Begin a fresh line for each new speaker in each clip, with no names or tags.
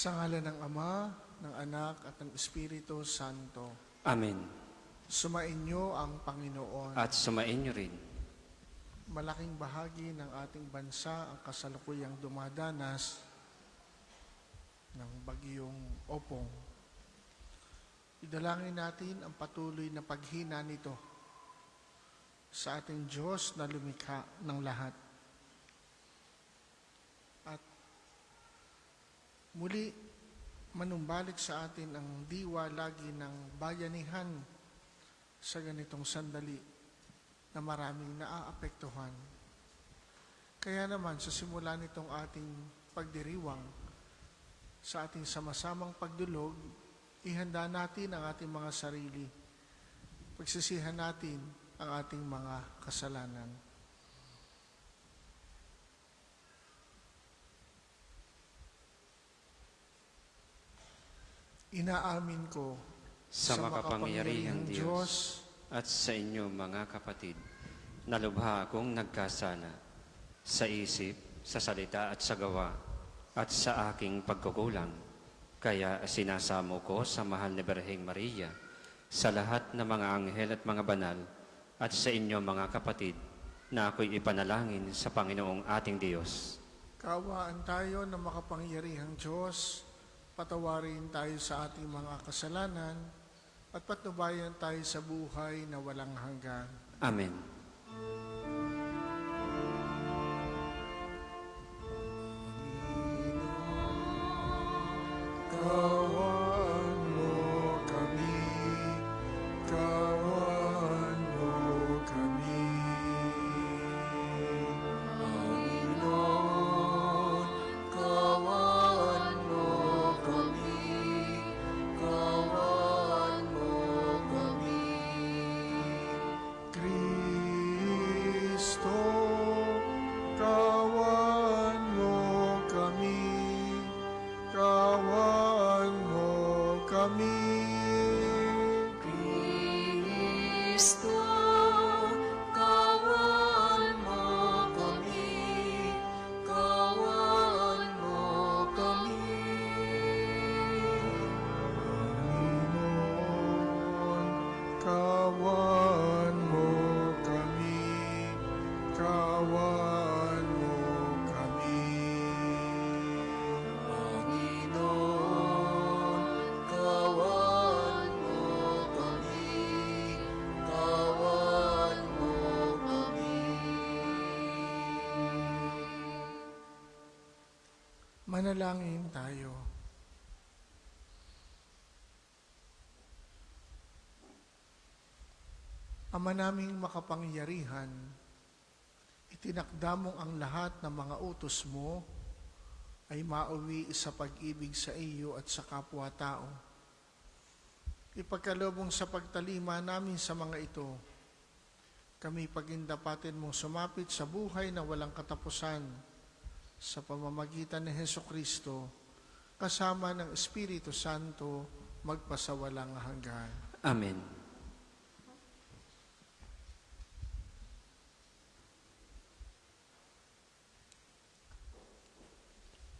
Sa ngalan ng Ama, ng Anak, at ng Espiritu Santo.
Amen.
Sumainyo ang Panginoon.
At sumainyo rin.
Malaking bahagi ng ating bansa ang kasalukuyang dumadanas ng bagyong Opong. Idalangin natin ang patuloy na paghina nito sa ating Diyos na lumikha ng lahat. At muli, manumbalik sa atin ang diwa lagi ng bayanihan sa ganitong sandali na maraming naaapektuhan. Kaya naman, sa simula nitong ating pagdiriwang, sa ating sama-samang pagdulog, ihanda natin ang ating mga sarili. Pagsisihan natin ang ating mga kasalanan. Inaamin ko
Sa makapangyarihang Diyos at sa inyo mga kapatid, na lubha akong nagkasala sa isip, sa salita at sa gawa, at sa aking pagkukulang. Kaya sinasamo ko sa mahal na Birheng Maria, sa lahat ng mga anghel at mga banal, at sa inyo mga kapatid, na ako'y ipanalangin sa Panginoong ating Diyos.
Kaawaan tayo ng makapangyarihang Diyos, patawarin tayo sa ating mga kasalanan, at patnubayan tayo sa buhay na walang hanggan.
Amen.
Kaawaan mo kami, kaawaan mo kami. Panginoon, kaawaan mo kami, kaawaan mo kami. Kristo, kaawaan mo kami, kaawaan mo kami.
Kristo, kaawaan mo kami, kaawaan mo kami.
Panginoon, kaawaan mo kami, kaawaan mo kami.
Panginoon, kaawaan mo kami, kaawaan mo kami.
Manalangin tayo. Ama naming makapangyarihan, itinakda mong ang lahat ng mga utos mo ay mauwi sa pag-ibig sa iyo at sa kapwa-tao. Ipagkaloob mong sa pagtalima namin sa mga ito, kami pagindapatin mong sumapit sa buhay na walang katapusan sa pamamagitan ni Hesukristo, kasama ng Espiritu Santo, magpasawalang hanggan.
Amen.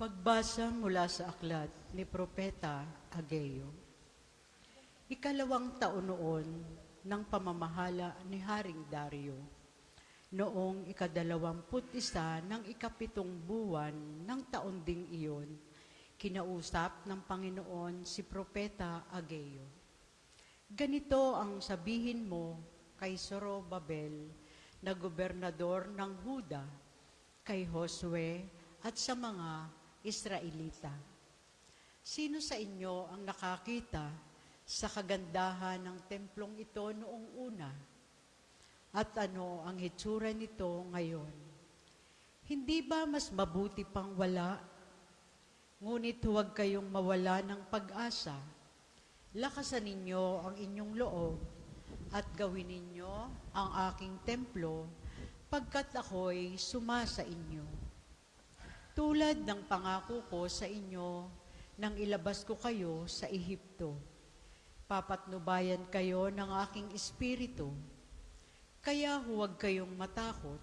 Pagbasa mula sa aklat ni Propeta Ageo. Ikalawang taon noon ng pamamahala ni Haring Dario, noong ika-21 ng ikapitong buwan ng taon ding iyon, kinausap ng Panginoon si Propeta Ageo. Ganito ang sabihin mo kay Zorobabel na gobernador ng Huda, kay Josue at sa mga Israelita. Sino sa inyo ang nakakita sa kagandahan ng templong ito noong una? At ano ang hitsura nito ngayon? Hindi ba mas mabuti pang wala? Ngunit huwag kayong mawala ng pag-asa. Lakasan ninyo ang inyong loob at gawin ninyo ang aking templo pagkat ako'y sumasa inyo. Tulad ng pangako ko sa inyo nang ilabas ko kayo sa Ehipto, papatnubayan kayo ng aking espiritu. Kaya huwag kayong matakot,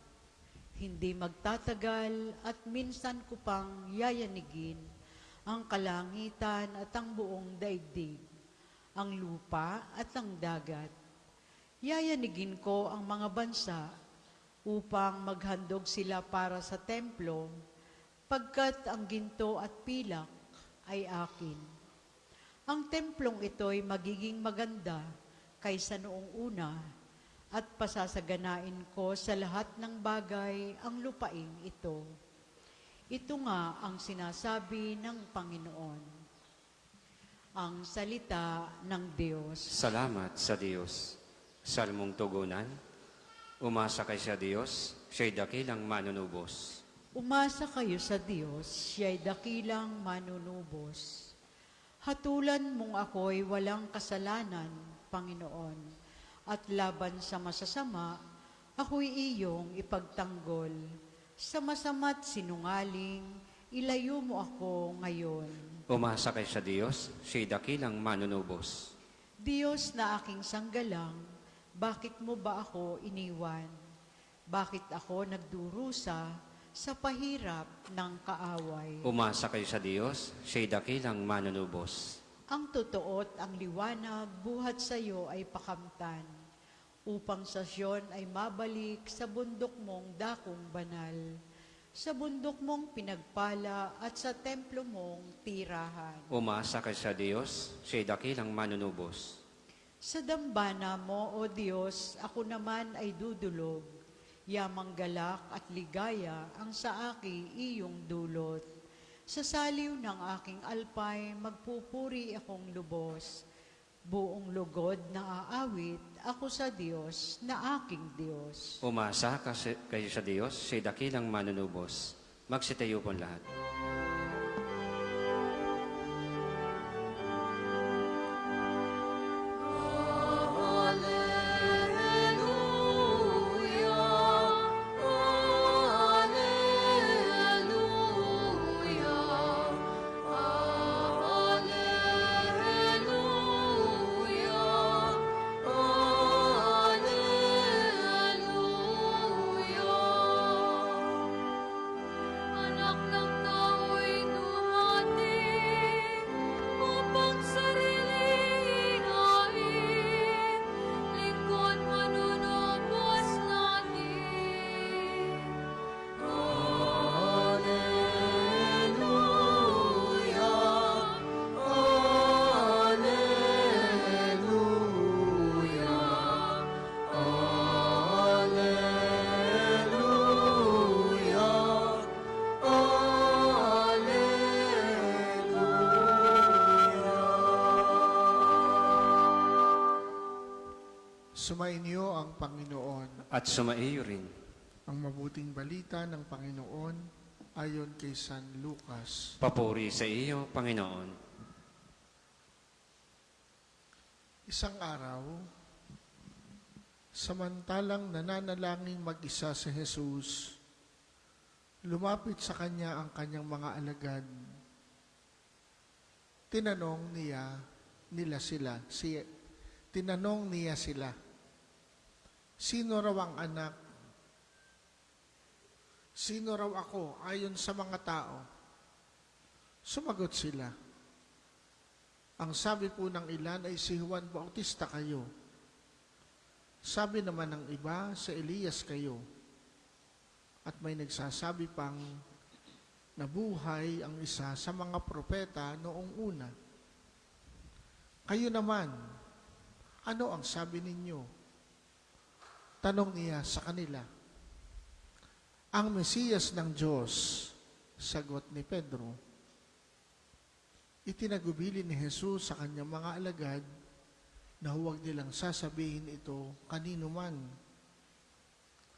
hindi magtatagal at minsan ko pang yayanigin ang kalangitan at ang buong daigdig, ang lupa at ang dagat. Yayanigin ko ang mga bansa upang maghandog sila para sa templo, pagkat ang ginto at pilak ay akin. Ang templong ito'y magiging maganda kaysa noong una, at pasasaganain ko sa lahat ng bagay ang lupaing ito. Ito nga ang sinasabi ng Panginoon. Ang salita ng Diyos.
Salamat sa Diyos. Salmong tugunan. Umasa kay sa Diyos, siya'y dakilang manunubos.
Umasa kayo sa Diyos, siya'y dakilang manunubos. Hatulan mong ako'y walang kasalanan, Panginoon, at laban sa masasama, ako'y iyong ipagtanggol. Sa masama't sinungaling, ilayo mo ako ngayon.
Umasa kay sa Diyos, siya'y dakilang manunubos.
Diyos na aking sanggalang, bakit mo ba ako iniwan? Bakit ako nagdurusa sa pahirap ng kaaway?
Umasa kay sa Diyos, siya'y dakilang manunubos.
Ang totoo't ang liwanag buhat sa iyo ay pakamtan, upang sa Siyon ay mabalik sa bundok mong dakong banal, sa bundok mong pinagpala at sa templo mong tirahan.
Umasa kay sa Diyos, siya'y dakilang manunubos.
Sa dambana mo, O Diyos, ako naman ay dudulog, yamang galak at ligaya ang sa aki iyong dulot. Sa saliw ng aking alpay, magpupuri akong lubos. Buong lugod na aawit ako sa Diyos na aking Diyos.
Umasa kayo sa Diyos, siya'y dakilang manunubos. Magsitayo po lahat.
Anak ng tao'y dumating upang sarili hinain, lingkod manunubos natin.
Sumainyo ang Panginoon.
At sumaiyo rin.
Ang mabuting balita ng Panginoon ayon kay San Lucas.
Papuri sa iyo, Panginoon.
Isang araw, samantalang nananalangin mag-isa si Jesus, lumapit sa kanya ang kanyang mga alagad. Tinanong niya sila, sino raw ang anak? Sino raw ako ayon sa mga tao? Sumagot sila, ang sabi po ng ilan ay si Juan Bautista kayo. Sabi naman ng iba, sa Elias kayo. At may nagsasabi pang nabuhay ang isa sa mga propeta noong una. Kayo naman, ano ang sabi ninyo? Tanong niya sa kanila. Ang Mesiyas ng Diyos, sagot ni Pedro. Itinagubili ni Jesus sa kanyang mga alagad na huwag nilang sasabihin ito kanino man.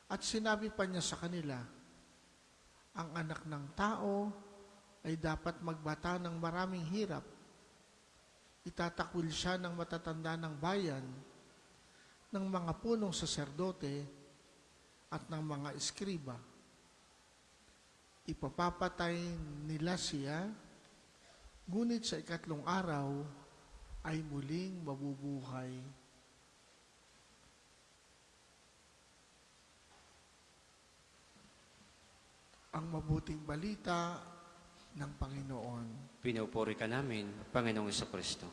At sinabi pa niya sa kanila, ang anak ng tao ay dapat magbata ng maraming hirap. Itatakwil siya ng matatanda ng bayan, ng mga punong saserdote at ng mga eskriba. Ipapapatay nila siya, ngunit sa ikatlong araw ay muling mabubuhay. Ang mabuting balita ng Panginoon.
Pinupuri ka namin, Panginoong Kristo.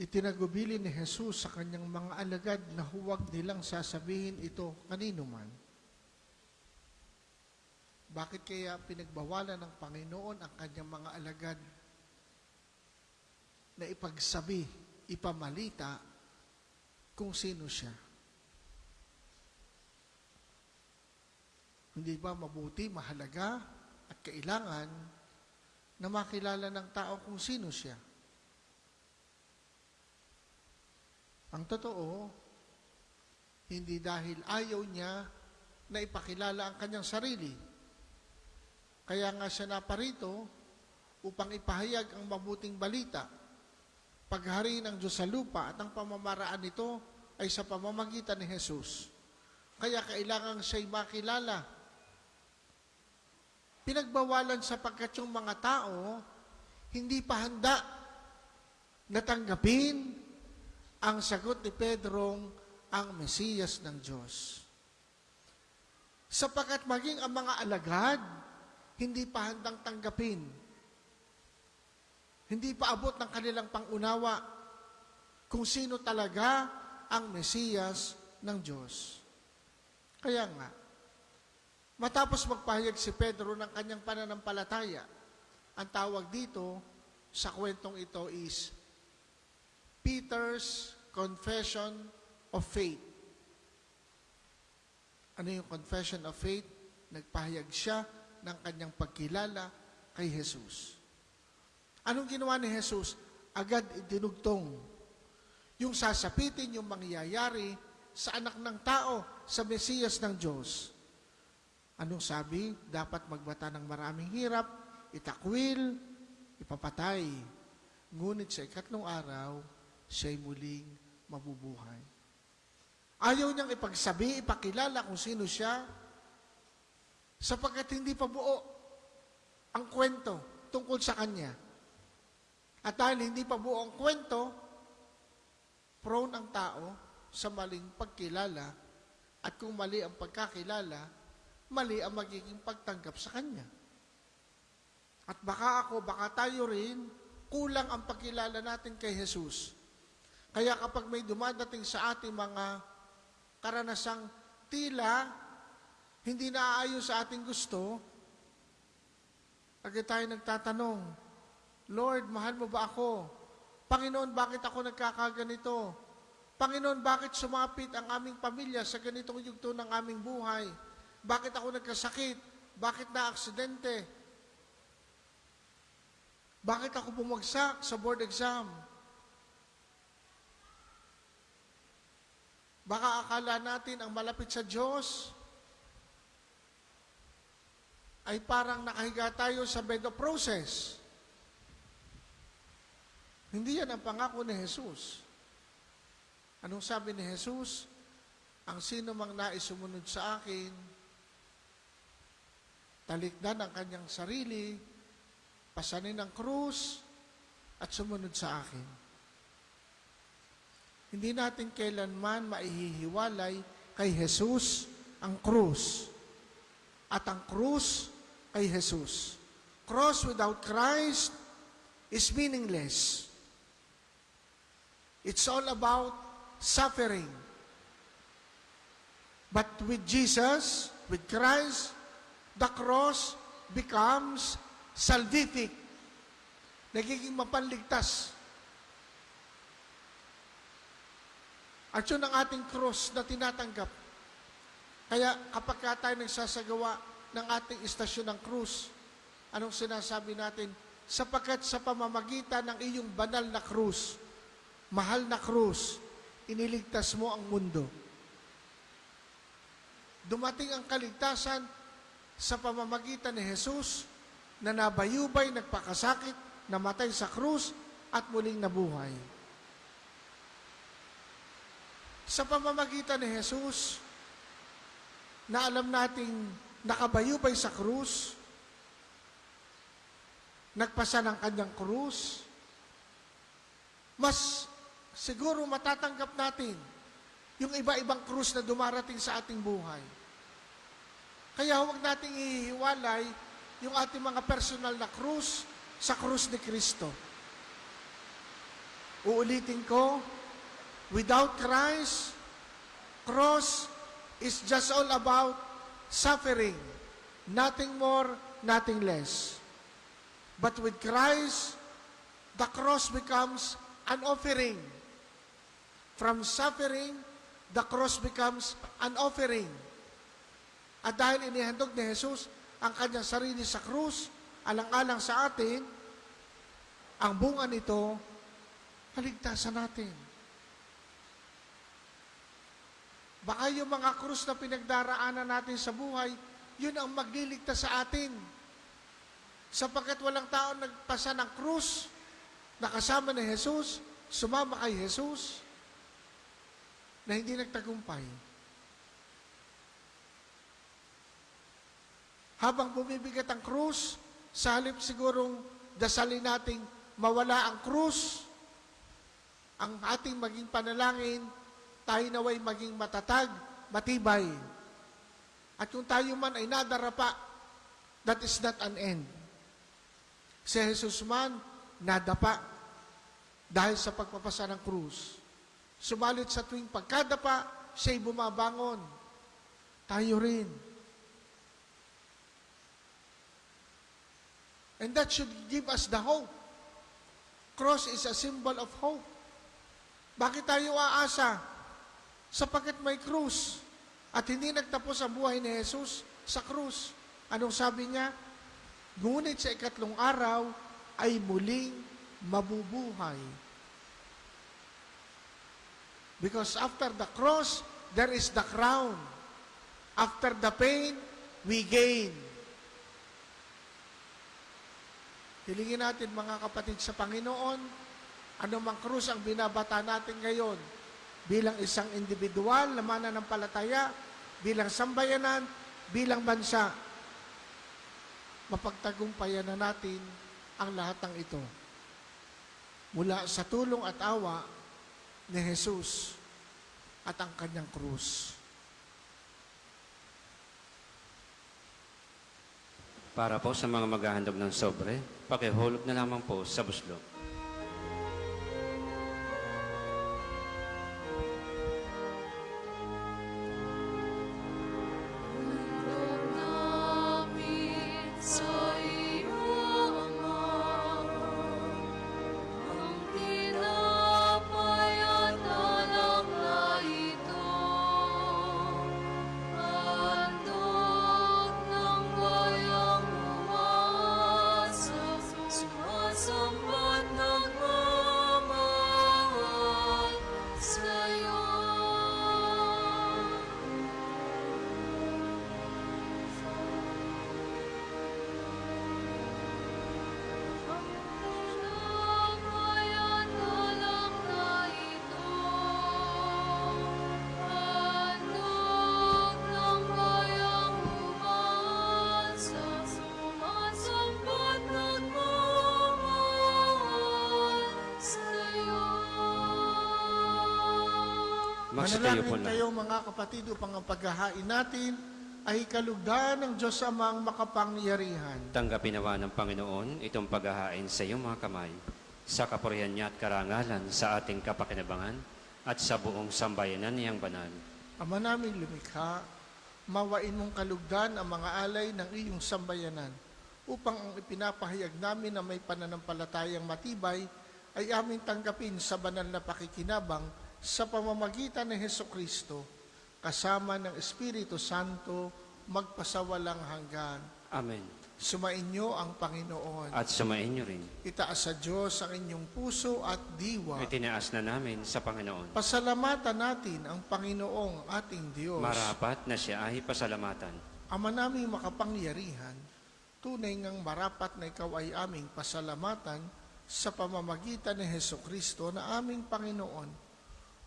Itinagubili ni Jesus sa kanyang mga alagad na huwag nilang sasabihin ito kanino man. Bakit kaya pinagbawalan ng Panginoon ang kanyang mga alagad na ipagsabi, ipamalita kung sino siya? Hindi ba mabuti, mahalaga at kailangan na makilala ng tao kung sino siya? Ang totoo, hindi dahil ayaw niya na ipakilala ang kanyang sarili. Kaya nga siya naparito upang ipahayag ang mabuting balita. Paghari ng Diyos sa lupa at ang pamamaraan nito ay sa pamamagitan ni Jesus. Kaya kailangan siya'y makilala. Pinagbawalan sapagkat yung mga tao hindi pa handa na tanggapin ang sagot ni Pedrong ang Mesiyas ng Diyos. Sapagkat maging ang mga alagad, hindi pa handang tanggapin. Hindi pa abot ng kanilang pangunawa kung sino talaga ang Mesiyas ng Diyos. Kaya nga, matapos magpahayag si Pedro ng kanyang pananampalataya, ang tawag dito sa kwentong ito is Peter's Confession of Faith. Ano yung Confession of Faith? Nagpahayag siya ng kanyang pagkilala kay Jesus. Anong ginawa ni Jesus? Agad itinugtong yung sasapitin, yung mangyayari sa anak ng tao, sa Mesiyas ng Diyos. Anong sabi? Dapat magbata ng maraming hirap, itakwil, ipapatay. Ngunit sa ikatlong araw, siya'y muling mabubuhay. Ayaw niyang ipagsabi, ipakilala kung sino siya, sapagkat hindi pa buo ang kwento tungkol sa kanya. At dahil hindi pa buo ang kwento, prone ang tao sa maling pagkilala, at kung mali ang pagkakilala, mali ang magiging pagtanggap sa kanya. At baka ako, baka tayo rin, kulang ang pagkilala natin kay Jesus. Kaya kapag may dumadating sa ating mga karanasang tila hindi naaayon sa ating gusto, agad tayo nagtatanong, Lord, mahal mo ba ako? Panginoon, bakit ako nagkakaganito? Panginoon, bakit sumapit ang aming pamilya sa ganitong yugto ng aming buhay? Bakit ako nagkasakit? Bakit na-aksidente? Bakit ako bumagsak sa board exam? Baka akala natin ang malapit sa Diyos ay parang nakahiga tayo sa bed of roses. Hindi yan ang pangako ni Jesus. Anong sabi ni Jesus? Ang sino mang nais sumunod sa akin, talikdan ang kanyang sarili, pasanin ang krus, at sumunod sa akin. Hindi natin kailanman maihihiwalay kay Jesus ang krus. At ang krus kay Jesus. Cross without Christ is meaningless. It's all about suffering. But with Jesus, with Christ, the cross becomes salvific. Nagiging mapanligtas. At yun ang ating cross na tinatanggap. Kaya kapag tayo nagsasagawa ng ating istasyon ng krus, anong sinasabi natin? Sapagkat sa pamamagitan ng iyong banal na krus, mahal na krus, iniligtas mo ang mundo. Dumating ang kaligtasan sa pamamagitan ni Jesus na nabayubay, nagpakasakit, namatay sa krus at muling nabuhay. Sa pamamagitan ni Jesus, na alam nating nakabayubay sa krus, nagpasa ng kanyang krus, mas siguro matatanggap natin yung iba-ibang krus na dumarating sa ating buhay. Kaya huwag nating ihiwalay yung ating mga personal na krus sa krus ni Kristo. Uulitin ko, without Christ, cross is just all about suffering. Nothing more, nothing less. But with Christ, the cross becomes an offering. From suffering, the cross becomes an offering. At dahil inihandog ni Jesus ang kanyang sarili sa krus, alang-alang sa atin, ang bunga nito, kaligtasan natin. Baka yung mga krus na pinagdaraanan natin sa buhay, yun ang magliligtas sa atin. Sapagkat walang tao nagpasa ng krus na kasama ni Jesus, sumama kay Jesus, na hindi nagtagumpay. Habang bumibigat ang krus, sa halip sigurong dasalin nating mawala ang krus, ang ating maging panalangin, tayo naway maging matatag, matibay. At kung tayo man ay nadarapa, that is not an end. Si Jesus man, nadapa dahil sa pagpapasa ng krus. Sumalit sa tuwing pagkadapa, siya'y bumabangon. Tayo rin. And that should give us the hope. Cross is a symbol of hope. Bakit tayo aasa? Sapagkat may krus. At hindi nagtapos ang buhay ni Jesus sa krus. Anong sabi niya? Ngunit sa ikatlong araw ay muling mabubuhay. Because after the cross, there is the crown. After the pain, we gain. Hilingin natin mga kapatid sa Panginoon, anumang krus ang binabata natin ngayon, bilang isang individual na mananampalataya, bilang sambayanan, bilang bansa, mapagtagumpayan na natin ang lahat ng ito. Mula sa tulong at awa ni Jesus at ang kanyang krus.
Para po sa mga maghahandog ng sobre, pakihulog na lamang po sa buslo.
Namin sa iyo, Ama, ang tinapay at alak na ito, handog ng bayang umasa, sumasambat nagmamahal sa iyo. Tinapay at alak na ito, handog ng bayang umasa, sumasambat nagmamahal sa iyo.
Magsitayo po
Manalangin
na.
tayo mga kapatid upang ang paghahain natin ay kalugdan ng Diyos Amang makapangyarihan.
Tanggapin nawa ng Panginoon itong paghahain sa iyong mga kamay, sa kapurihan niya at karangalan sa ating kapakinabangan at sa buong sambayanan niyang banal.
Ama naming lumikha, mawain mong kalugdan ang mga alay ng iyong sambayanan upang ang ipinapahayag namin na may pananampalatayang matibay ay aming tanggapin sa banal na pakikinabang sa pamamagitan ni Hesukristo kasama ng Espiritu Santo magpasawalang hanggan.
Amen.
Sumainyo ang Panginoon.
At sumain niyo rin.
Itaas sa Diyos ang inyong puso at diwa.
Itinaas na namin sa Panginoon.
Pasalamatan natin ang Panginoong ating Diyos.
Marapat na siya ay pasalamatan.
Ama naming makapangyarihan, tunay ngang marapat na ikaw ay aming pasalamatan sa pamamagitan ni Hesukristo na aming Panginoon.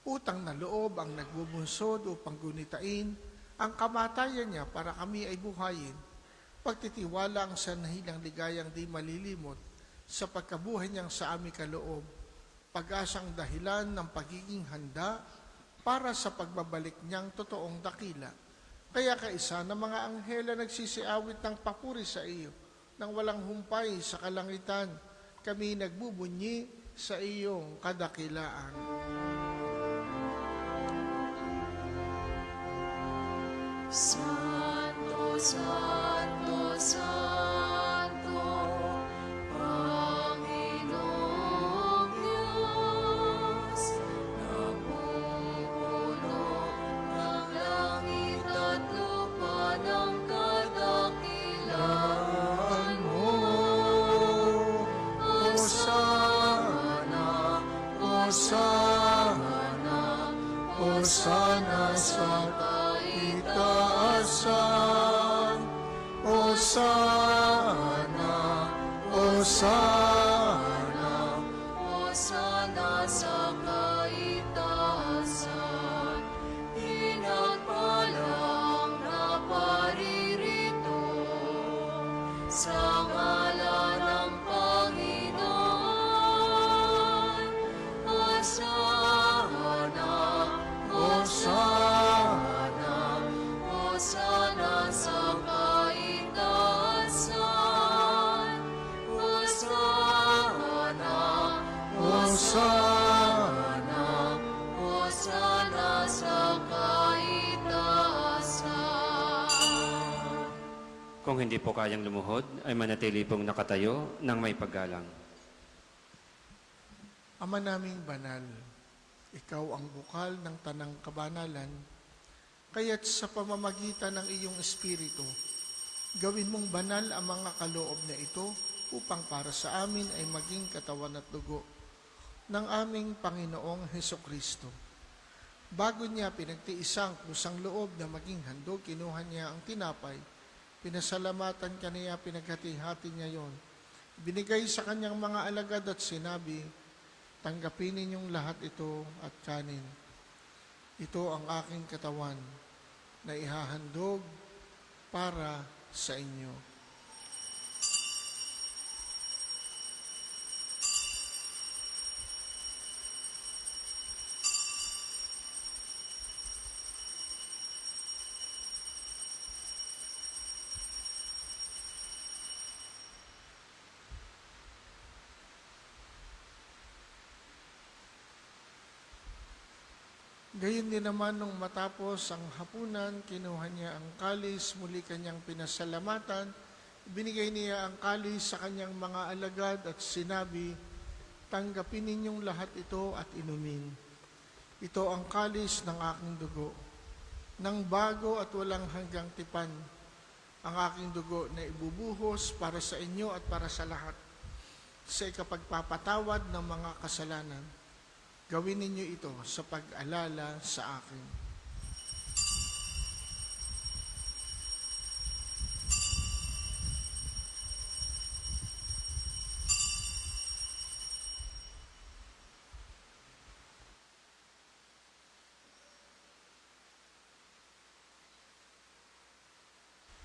Utang na loob ang nagbubunsod upang gunitain ang kamatayan niya para kami ay buhayin. Pagtitiwala ang sanahilang ligayang di malilimot sa pagkabuhay niyang sa aming kaloob, pag-asang dahilan ng pagiging handa para sa pagbabalik niyang totoong dakila. Kaya kaisa ng mga anghela nagsisiawit ng papuri sa iyo, nang walang humpay sa kalangitan, kami nagbubunyi sa iyong kadakilaan.
Santo, Santo, Santo, Panginoong Diyos, napupuno ng langit at lupa ng kadakilaan mo.
Hosana, Hosana, Hosana sa itaasan. Hosana, Hosana,
Hosana sa kaitaasan, pinagpalang na paririto sa ngalan ng Panginoon. Hosana, Hosana, Hosana sa kaitaasan. Hosana,
Hosana,
Hosana sa kaitaasan.
Kung hindi po kayang lumuhod, ay manatili pong nakatayo ng may paggalang.
Ama naming banal, ikaw ang bukal ng tanang kabanalan, kaya't sa pamamagitan ng iyong Espiritu, gawin mong banal ang mga kaloob na ito upang para sa amin ay maging katawan at dugo ng aming Panginoong Hesukristo. Bago niya pinagtiisang kusang loob na maging handog, kinuha niya ang tinapay, pinasalamatan kaniya, pinaghati-hati niya yon. Binigay sa kanyang mga alagad at sinabi, tanggapin ninyong lahat ito at kanin. Ito ang aking katawan na ihahandog para sa inyo. Gayon din naman nung matapos ang hapunan, kinuha niya ang kalis, muli kanyang pinasalamatan, binigay niya ang kalis sa kanyang mga alagad at sinabi, tanggapin ninyong lahat ito at inumin. Ito ang kalis ng aking dugo, ng bago at walang hanggang tipan, ang aking dugo na ibubuhos para sa inyo at para sa lahat, sa ikapagpapatawad ng mga kasalanan. Gawin ninyo ito sa pag-alala sa akin.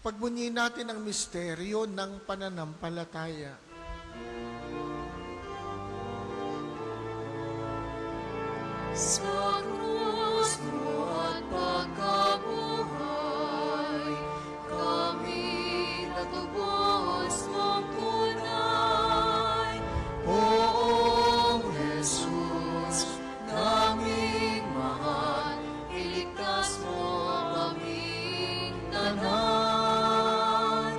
Pagbunyi natin ang misteryo ng pananampalataya.
Sa krus mo at pagkabuhay, kami natubos mong tunay.
Poong Jesus,
Naming mahal, iligtas mo ang aming tanan.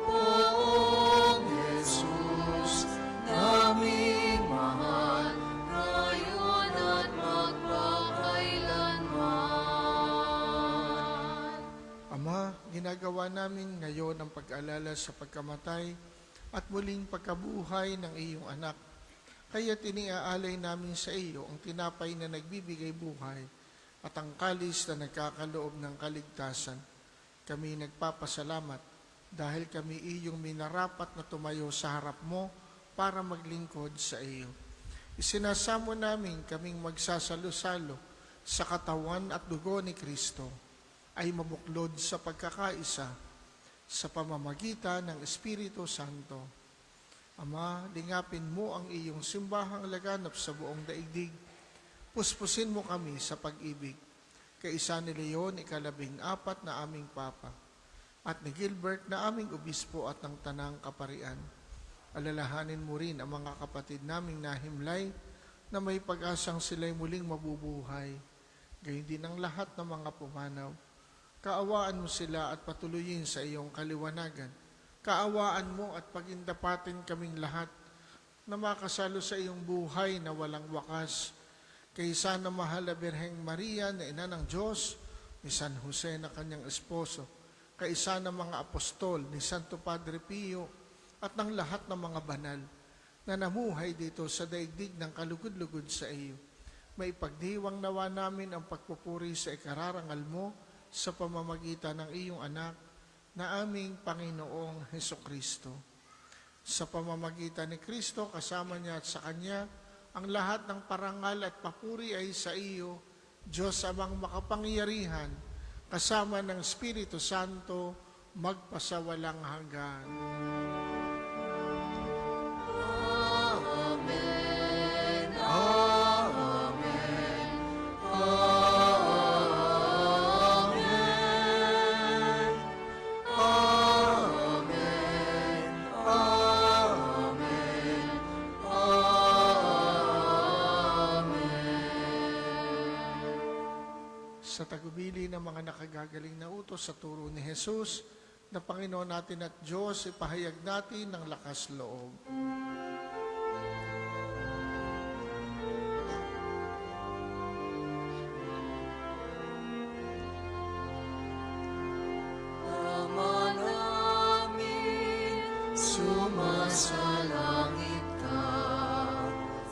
Poong Jesus, naming mahal, ngayon at magpakailanman.
Ama, ginagawa namin ngayon ang pag-alala sa pagkamatay at muling pagkabuhay ng iyong anak. Kaya tiniaalay namin sa iyo ang tinapay na nagbibigay buhay at ang kalis na nagkakaloob ng kaligtasan. Kami nagpapasalamat dahil kami iyong minarapat na tumayo sa harap mo para maglingkod sa iyo. Isinasamo namin kaming magsasalo-salo sa katawan at dugo ni Kristo ay mabuklod sa pagkakaisa sa pamamagitan ng Espiritu Santo. Ama, lingapin mo ang iyong simbahang laganap sa buong daigdig. Puspusin mo kami sa pag-ibig. kay isa ni Leon, 14 na aming Papa, at ni Gilbert na aming Obispo at ng Tanang Kaparian. Alalahanin mo rin ang mga kapatid naming nahimlay na may pag-asang sila'y muling mabubuhay. Gayon din ang lahat ng mga pumanaw. Kaawaan mo sila at patuloyin sa iyong kaliwanagan. Kaawaan mo at pagindapatin kaming lahat na makasalo sa iyong buhay na walang wakas. Kaysa na mahal na Birheng Maria na ina ng Diyos, ni San Jose na kanyang esposo, kaysa ng mga apostol, ni Santo Padre Pio, at ng lahat ng mga banal na namuhay dito sa daigdig ng kalugod-lugod sa iyo. May pagdiwang nawa namin ang pagpupuri sa ikararangal mo sa pamamagitan ng iyong anak na aming Panginoong Hesukristo. Sa pamamagitan ni Kristo, kasama niya at sa Kanya, ang lahat ng parangal at papuri ay sa iyo, Diyos amang makapangyarihan, kasama ng Espiritu Santo, magpasawalang hanggan.
Amen. Amen. Amen. Amen.
Sa tagubili ng mga nakagagaling na utos sa turo ni Jesus, na Panginoon natin at Diyos, ipahayag natin ng lakas loob.
Ama namin, sumasalangit ka,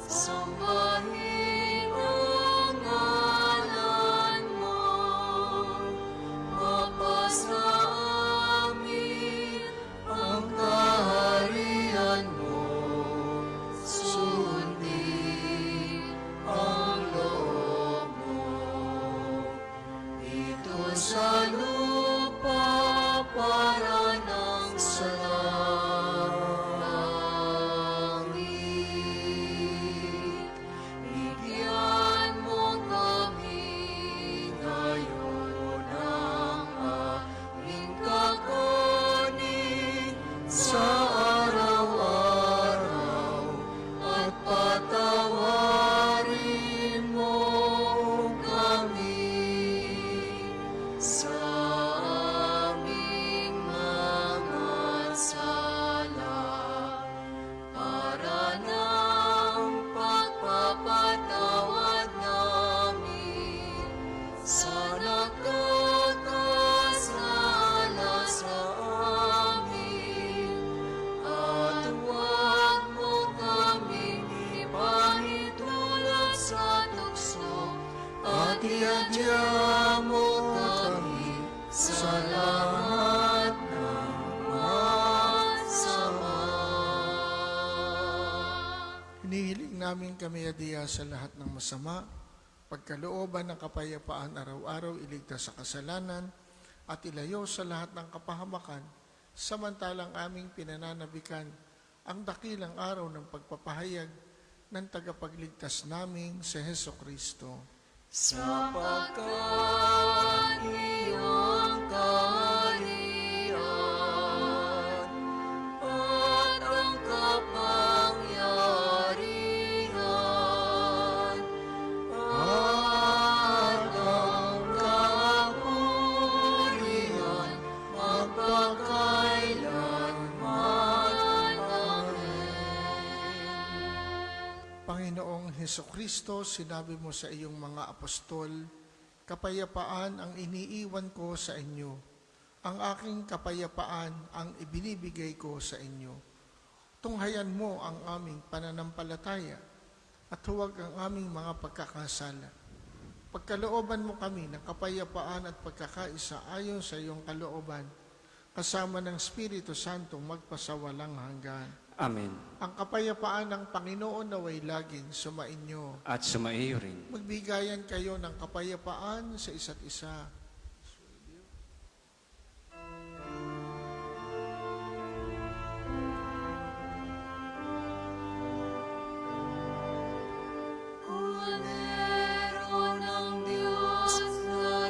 sambahin ang ngalan mo, mapasa amin ang kaharian mo, sundin ang loob mo, dito sa lupa para ng sa langit. Bigyan mo kami ngayon ng aming kakanin sa araw-araw at patawarin mo kami sa aming mga sala para ng pagpapatawad namin sa nakakasala sa amin, at huwag mo kaming ipahintulot sa tukso, at iadya mo kami sa lahat ng masama.
Hinihiling namin kami adiya sa lahat ng masama, pagkalooban ng kapayapaan araw-araw, iligtas sa kasalanan, at ilayo sa lahat ng kapahamakan, samantalang aming pinananabikan ang dakilang araw ng pagpapahayag ng tagapagligtas naming si Hesukristo.
Sapagkat iyong kaharian at ang kapangyarihan at ang kapurihan magpakailanman. Amen.
Panginoong Hesukristo, sinabi mo sa iyong mga apostol, kapayapaan ang iniiwan ko sa inyo. Ang aking kapayapaan ang ibinibigay ko sa inyo. Tunghayan mo ang aming pananampalataya at huwag ang aming mga pagkakasala. Pagkalooban mo kami ng kapayapaan at pagkakaisa ayon sa iyong kalooban, kasama ng Espiritu Santo magpasawalang hanggan.
Amen.
Ang kapayapaan ng Panginoon naway laging sumainyo.
At sumaiyo rin.
Magbigayan kayo ng kapayapaan sa isa't isa.
Kordero ng Diyos na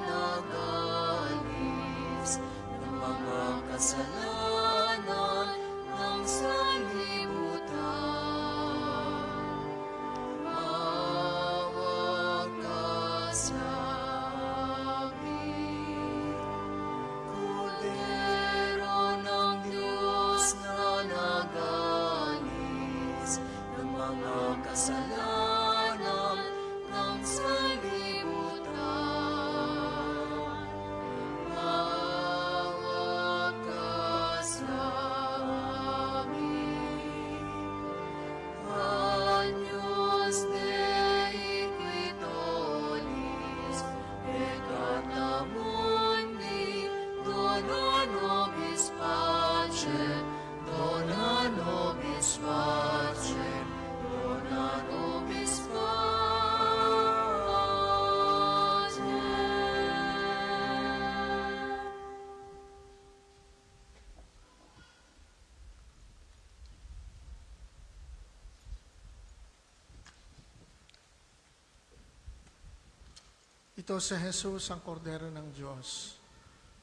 Ito sa Jesus, ang kordero ng Diyos,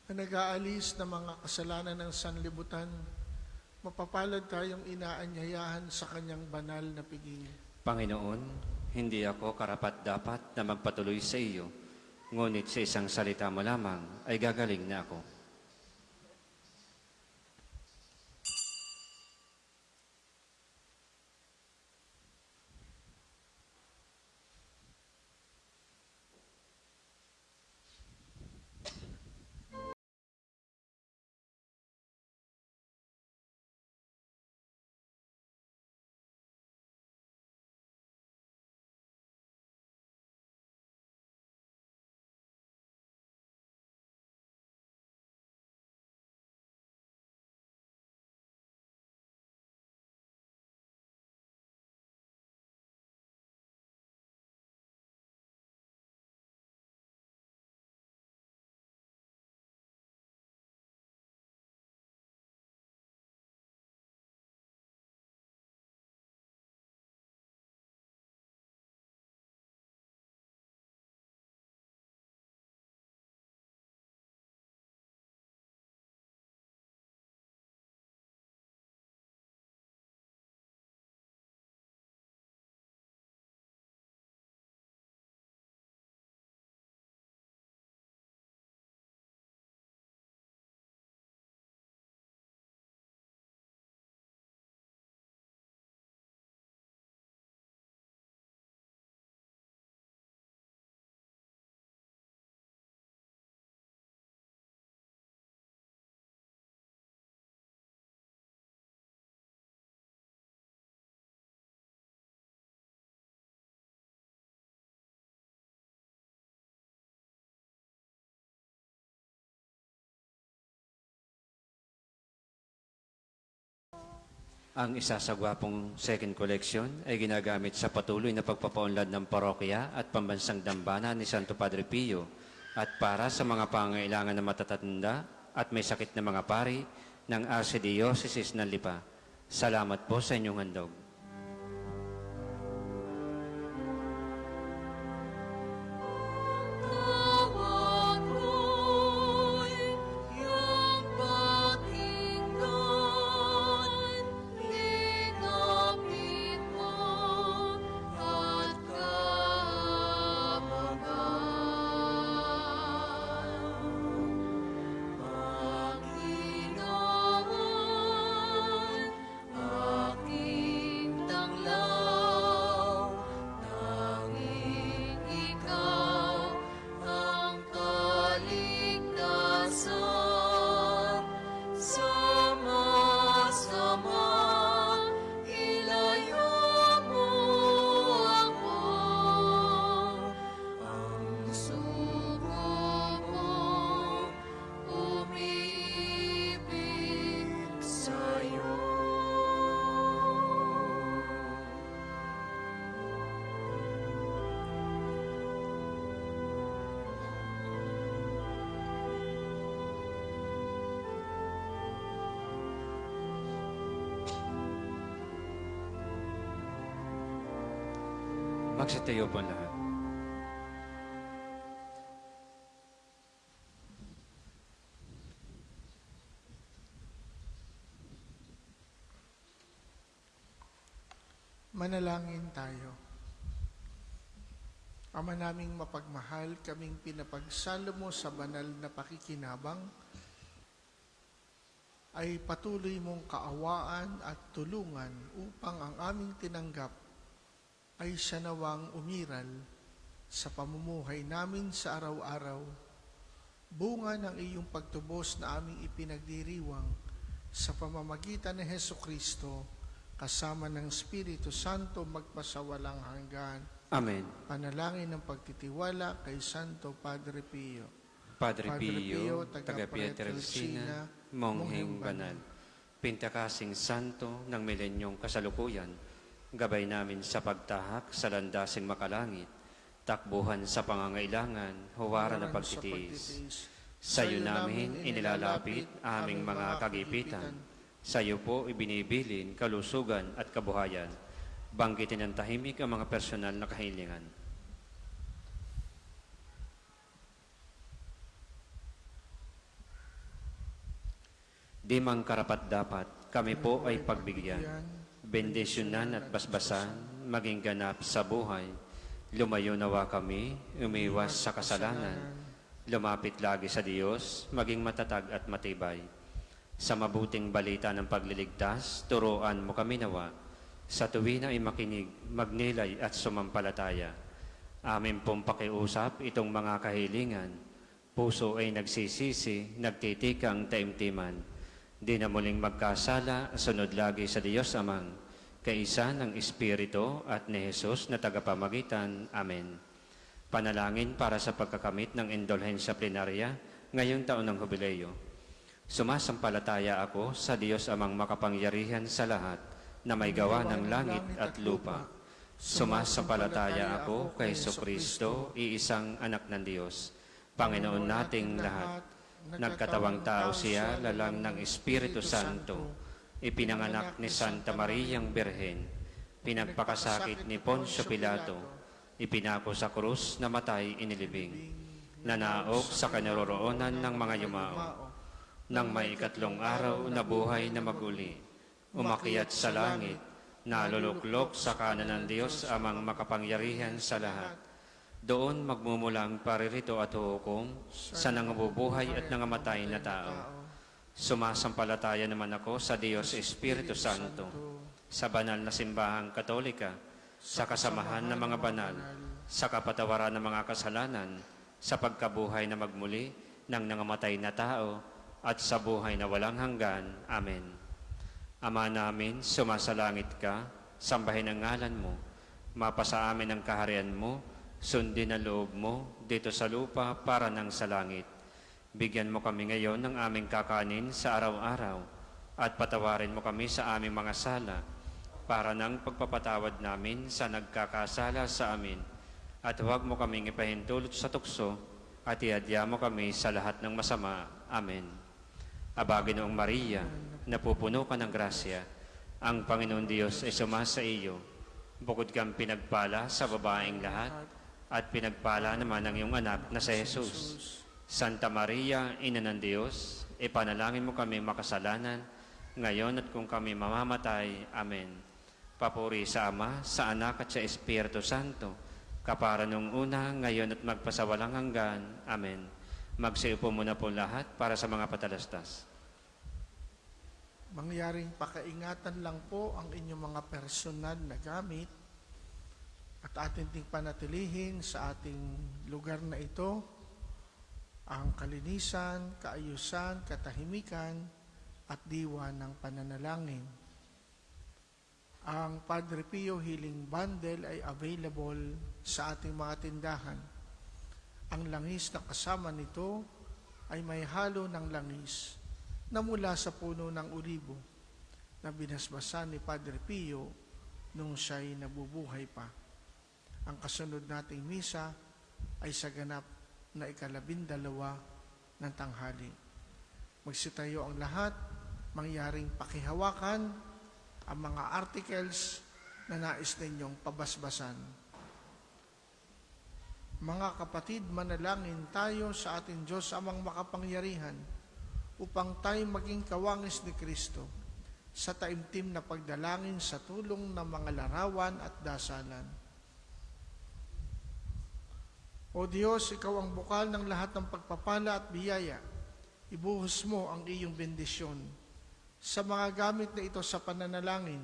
na nag-aalis ng mga kasalanan ng sanlibutan. Mapapalad tayong inaanyayahan sa kanyang banal na piging.
Panginoon, hindi ako karapat-dapat na magpatuloy sa iyo, ngunit sa isang salita mo lamang ay gagaling na ako. Ang isasagwapong second collection ay ginagamit sa patuloy na pagpapaunlad ng parokya at pambansang dambana ni Santo Padre Pio at para sa mga pangailangan ng matatanda at may sakit na mga pari ng Archdiocese ng Lipa. Salamat po sa inyong handog.
Tawag mo'y iyong pakinggan, linapit mo at kahabagan. Panginoon, aking tanglaw, tanging ikaw ang kaligtasan. Sama-sama, ilayo mo ako. Ang sugo ko umiibig sa'yo.
Magsitayo po ang lahat.
Manalangin tayo. Ama naming mapagmahal, kaming pinapagsalo mo sa banal na pakikinabang, ay patuloy mong kaawaan at tulungan upang ang aming tinanggap ay siya nawang umiral sa pamumuhay namin sa araw-araw, bunga ng iyong pagtubos na aming ipinagdiriwang sa pamamagitan ni Hesukristo, kasama ng Espiritu Santo magpasawalang hanggan.
Amen.
Panalangin ng pagtitiwala kay Santo Padre Pio.
Padre
Padre
Pio,
Pio,
taga Pietrelcina, Mongheng Banal, Pintakasing Santo ng milenyong kasalukuyan, gabay namin sa pagtahak sa landasing makalangit, takbuhan sa pangangailangan, huwaran na pagtitiis. Sa iyo namin inilalapit aming mga kagipitan. Sa iyo po ibinibilin kalusugan at kabuhayan. Banggitin ng tahimik ang mga personal na kahilingan. Di mang karapat-dapat, kami po ay pagbigyan. Bendisyonan at basbasan, maging ganap sa buhay. Lumayo nawa kami, umiwas sa kasalanan. Lumapit lagi sa Diyos, maging matatag at matibay. Sa mabuting balita ng pagliligtas, turuan mo kami nawa. Sa tuwi na ay makinig, magnilay at sumampalataya. Amin pong pakiusap itong mga kahilingan. Puso ay nagsisisi, nagtitikang taimtiman. Di na muling magkasala, sunod lagi sa Diyos Amang, kaisa ng Espiritu at ni Jesus na tagapamagitan. Amen. Panalangin para sa pagkakamit ng indulhensya plenarya ngayong taon ng Jubileo. Sumasampalataya ako sa Diyos Amang makapangyarihan sa lahat na may gawa ng langit at lupa. Sumasampalataya ako kay Jesucristo, iisang anak ng Diyos, Panginoon nating lahat. Nagkatawang tao siya, lalang ng Espiritu Santo, ipinanganak ni Santa Mariang Birhen, pinagpakasakit ni Poncio Pilato, ipinako sa krus, namatay, inilibing, nanaog sa kanaroroonan ng mga yumao, nang may ikatlong araw na buhay na maguli, umakyat sa langit, naluluklok sa kanan ng Diyos Amang makapangyarihan sa lahat. Doon magmumulang paririto at hukom sa nangabubuhay at nangamatay na tao. Sumasampalataya naman ako sa Diyos Espiritu Santo, sa banal na simbahang katolika, sa kasamahan ng mga banal, sa kapatawaran ng mga kasalanan, sa pagkabuhay na magmuli ng nangamatay na tao, at sa buhay na walang hanggan. Amen. Ama namin, sumasalangit ka, sambahin ang ngalan mo, mapasa amin ang kaharian mo, sundin ang loob mo dito sa lupa para nang sa langit. Bigyan mo kami ngayon ng aming kakanin sa araw-araw at patawarin mo kami sa aming mga sala para nang pagpapatawad namin sa nagkakasala sa amin. At huwag mo kaming ipahintulot sa tukso at iadya mo kami sa lahat ng masama. Amen. Aba, Ginoong Maria, napupuno ka ng grasya, ang Panginoon Diyos ay sumasa iyo. Bukod kang pinagpala sa babaeng lahat, at pinagpala naman ang iyong anak na si Jesus. Santa Maria, Ina ng Diyos, ipanalangin mo kami makasalanan, ngayon at kung kami mamamatay. Amen. Papuri sa Ama, sa Anak at sa Espiritu Santo, kapara nung una, ngayon at magpasawalang hanggan. Amen. Magsiupo muna po lahat para sa mga patalastas.
Mangyaring pakaingatan lang po ang inyong mga personal na gamit at atin ding panatilihin sa ating lugar na ito ang kalinisan, kaayusan, katahimikan at diwa ng pananalangin. Ang Padre Pio Healing Bundle ay available sa ating mga tindahan. Ang langis na kasama nito ay may halo ng langis na mula sa puno ng olibo na binasbasan ni Padre Pio nung siya'y nabubuhay pa. Ang kasunod nating misa ay sa ganap na 12 ng tanghali. Magsitayo ang lahat, mangyaring pakihawakan ang mga articles na nais ninyong pabasbasan. Mga kapatid, manalangin tayo sa ating Diyos Amang makapangyarihan upang tayo maging kawangis ni Kristo sa taimtim na pagdalangin sa tulong ng mga larawan at dasalan. O Diyos, Ikaw ang bukal ng lahat ng pagpapala at biyaya. Ibuhos mo ang iyong bendisyon sa mga gamit na ito sa pananalangin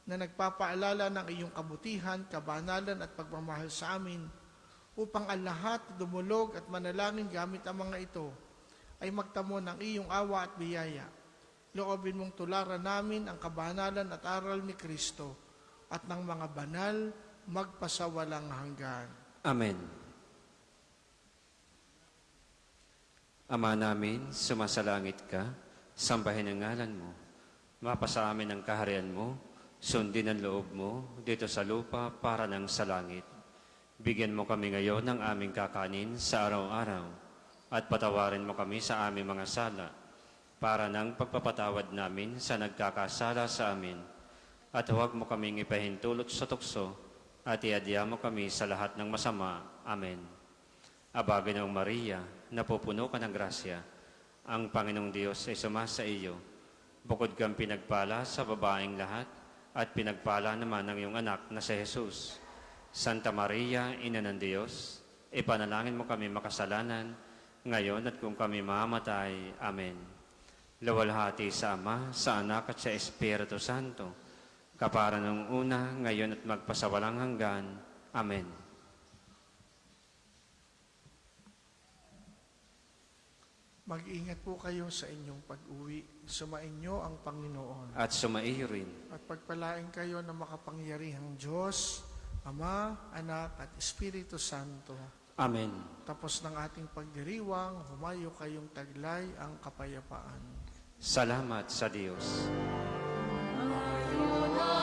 na nagpapaalala ng iyong kabutihan, kabanalan at pagmamahal sa amin upang ang lahat dumulog at manalangin gamit ang mga ito ay magtamo ng iyong awa at biyaya. Loobin mong tularan namin ang kabanalan at aral ni Kristo at ng mga banal magpasawalang hanggan.
Amen. Ama namin, sumasalangit ka, sambahin ang ngalan mo, mapasa amin ang kaharian mo, sundin ang loob mo dito sa lupa para nang sa langit. Bigyan mo kami ngayon ng aming kakanin sa araw-araw at patawarin mo kami sa aming mga sala para nang pagpapatawad namin sa nagkakasala sa amin. At huwag mo kaming ipahintulot sa tukso at iadya mo kami sa lahat ng masama. Amen. Aba, Ginoong Maria, napupuno ka ng grasya, Ang Panginoong Diyos ay sumasa iyo. Bukod kang pinagpala sa babaeng lahat, at pinagpala naman ng iyong anak na si Jesus. Santa Maria, Ina ng Diyos, ipanalangin mo kami makasalanan, ngayon at kung kami mamatay. Amen. Luwalhati sa Ama, sa Anak at sa Espiritu Santo, kapara nung una, ngayon at magpasawalang hanggan. Amen.
Mag-ingat po kayo sa inyong pag-uwi. Sumainyo ang Panginoon.
At sumaiyo rin.
At pagpalain kayo ng makapangyarihang Diyos, Ama, Anak at Espiritu Santo.
Amen.
Tapos ng ating pagdiriwang, humayo kayong taglay ang kapayapaan.
Salamat sa Diyos.
Ngayon